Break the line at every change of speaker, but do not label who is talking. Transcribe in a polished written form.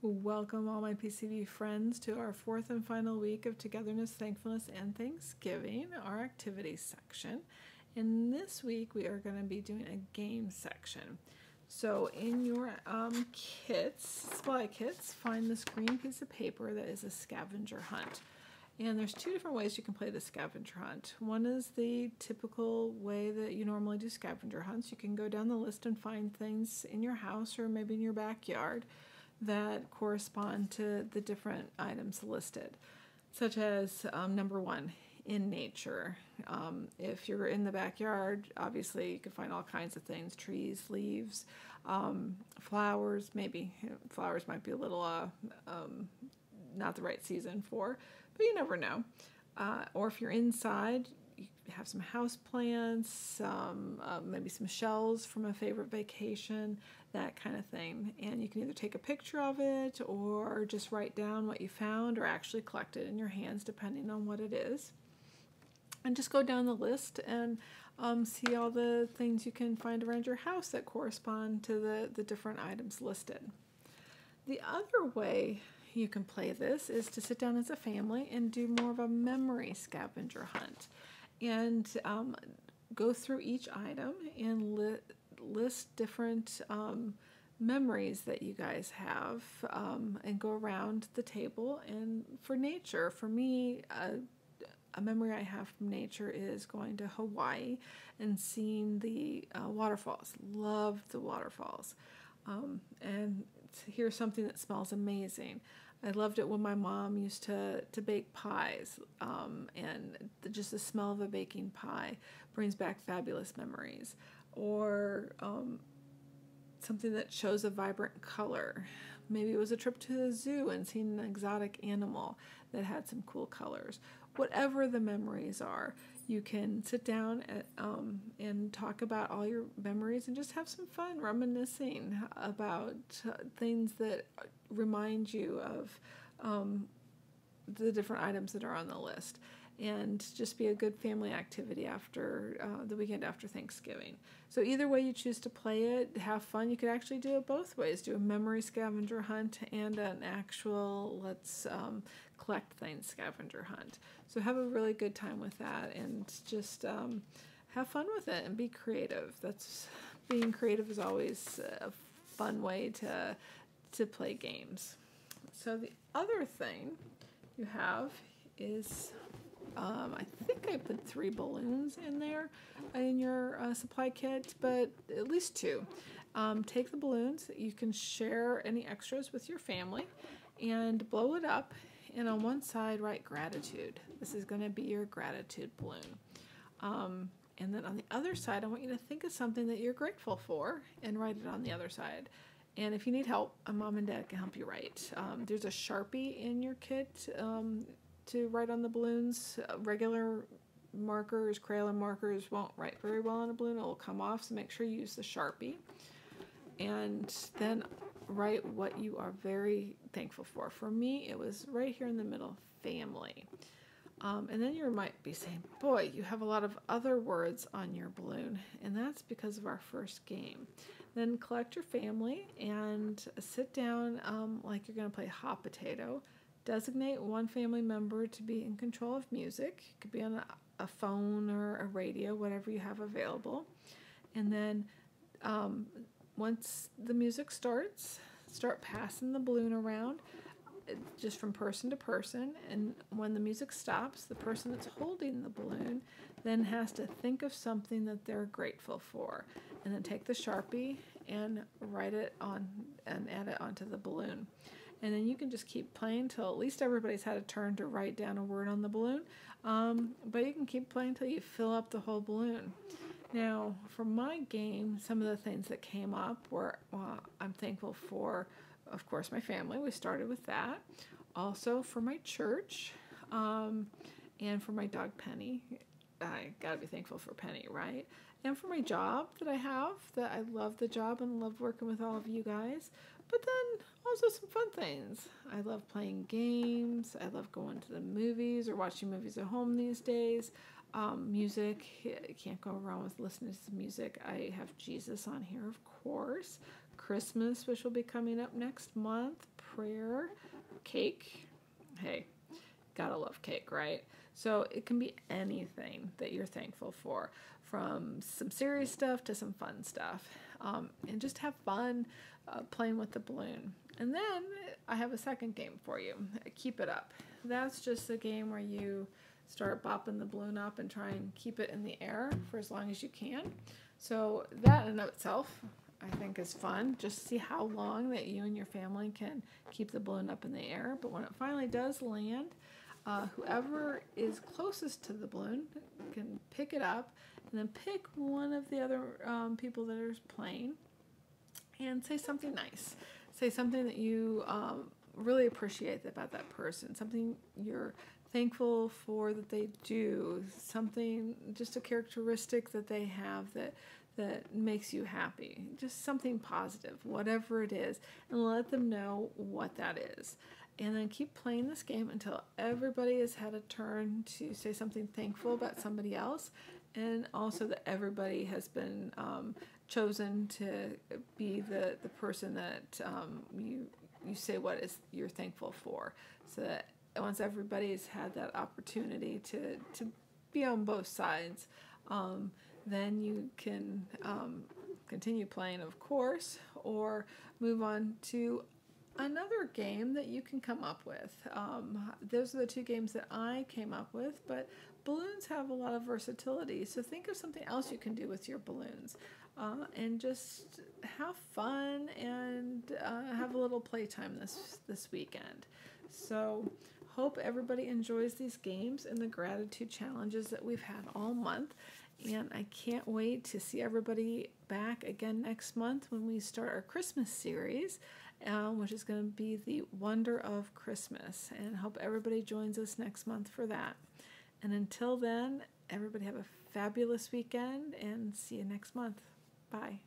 Welcome, all my PCB friends, to our fourth and final week of Togetherness, Thankfulness, and Thanksgiving, our activities section. And this week we are going to be doing a game section. So in your supply kits, find this green piece of paper that is a scavenger hunt. And there's two different ways you can play the scavenger hunt. One is the typical way that you normally do scavenger hunts. You can go down the list and find things in your house or maybe in your backyard that correspond to the different items listed, such as number one, in nature. If you're in the backyard, obviously you can find all kinds of things: trees, leaves, flowers. Maybe flowers might be a little not the right season for, but you never know. Or if you're inside, you have some house plants, maybe some shells from a favorite vacation, that kind of thing. And you can either take a picture of it or just write down what you found or actually collect it in your hands, depending on what it is. And just go down the list and see all the things you can find around your house that correspond to the different items listed. The other way you can play this is to sit down as a family and do more of a memory scavenger hunt, and go through each item and list different memories that you guys have, and go around the table. And for nature, for me, a memory I have from nature is going to Hawaii and seeing the waterfalls. Loved the waterfalls. And here's something that smells amazing. I loved it when my mom used to bake pies, and just the smell of a baking pie brings back fabulous memories. Or something that shows a vibrant color. Maybe it was a trip to the zoo and seeing an exotic animal that had some cool colors. Whatever the memories are, you can sit down and talk about all your memories and just have some fun reminiscing about things that remind you of the different items that are on the list. And just be a good family activity after the weekend after Thanksgiving. So either way you choose to play it, have fun. You could actually do it both ways. Do a memory scavenger hunt and an actual let's collect things scavenger hunt. So have a really good time with that, and just have fun with it and be creative. Being creative is always a fun way to play games. So the other thing you have is, I think I put 3 balloons in there in your supply kit, but at least 2. Take the balloons. You can share any extras with your family and blow it up. And on one side, write gratitude. This is going to be your gratitude balloon. And then on the other side, I want you to think of something that you're grateful for and write it on the other side. And if you need help, a mom and dad can help you write. There's a Sharpie in your kit to write on the balloons. Regular markers, Crayola markers won't write very well on a balloon. It will come off, so make sure you use the Sharpie. And then write what you are very thankful for. For me, it was right here in the middle, family. And then you might be saying, boy, you have a lot of other words on your balloon, and that's because of our first game. Then collect your family and sit down like you're going to play hot potato. Designate one family member to be in control of music. It could be on a phone or a radio, whatever you have available. And then once the music starts, start passing the balloon around, just from person to person. And when the music stops, the person that's holding the balloon then has to think of something that they're grateful for, and then take the Sharpie and write it on and add it onto the balloon. And then you can just keep playing till at least everybody's had a turn to write down a word on the balloon. But you can keep playing until you fill up the whole balloon. Now, for my game, some of the things that came up were, I'm thankful for, of course, my family. We started with that. Also for my church, and for my dog Penny. I gotta be thankful for Penny, right? And for my job that I have, that I love the job and love working with all of you guys. But then also some fun things. I love playing games. I love going to the movies or watching movies at home these days. Music, you can't go wrong with listening to music. I have Jesus on here, of course. Christmas, which will be coming up next month, prayer, cake. Hey, gotta love cake, right? So it can be anything that you're thankful for, from some serious stuff to some fun stuff. And just have fun playing with the balloon. And then I have a second game for you, Keep It Up. That's just a game where you start bopping the balloon up and try and keep it in the air for as long as you can. So that in and of itself, I think, is fun. Just see how long that you and your family can keep the balloon up in the air. But when it finally does land, whoever is closest to the balloon can pick it up and then pick one of the other people that are playing and say something nice. Say something that you really appreciate about that person, something you're thankful for that they do, something, just a characteristic that they have that makes you happy, just something positive, whatever it is, and let them know what that is. And then keep playing this game until everybody has had a turn to say something thankful about somebody else, and also that everybody has been chosen to be the person that you say what is you're thankful for. So that once everybody's had that opportunity to be on both sides, then you can continue playing, of course, or move on to another game that you can come up with. Those are the two games that I came up with, but balloons have a lot of versatility, so think of something else you can do with your balloons. And just have fun and have a little playtime this weekend. So hope everybody enjoys these games and the gratitude challenges that we've had all month. And I can't wait to see everybody back again next month when we start our Christmas series, which is going to be the Wonder of Christmas. And hope everybody joins us next month for that. And until then, everybody have a fabulous weekend and see you next month. Bye.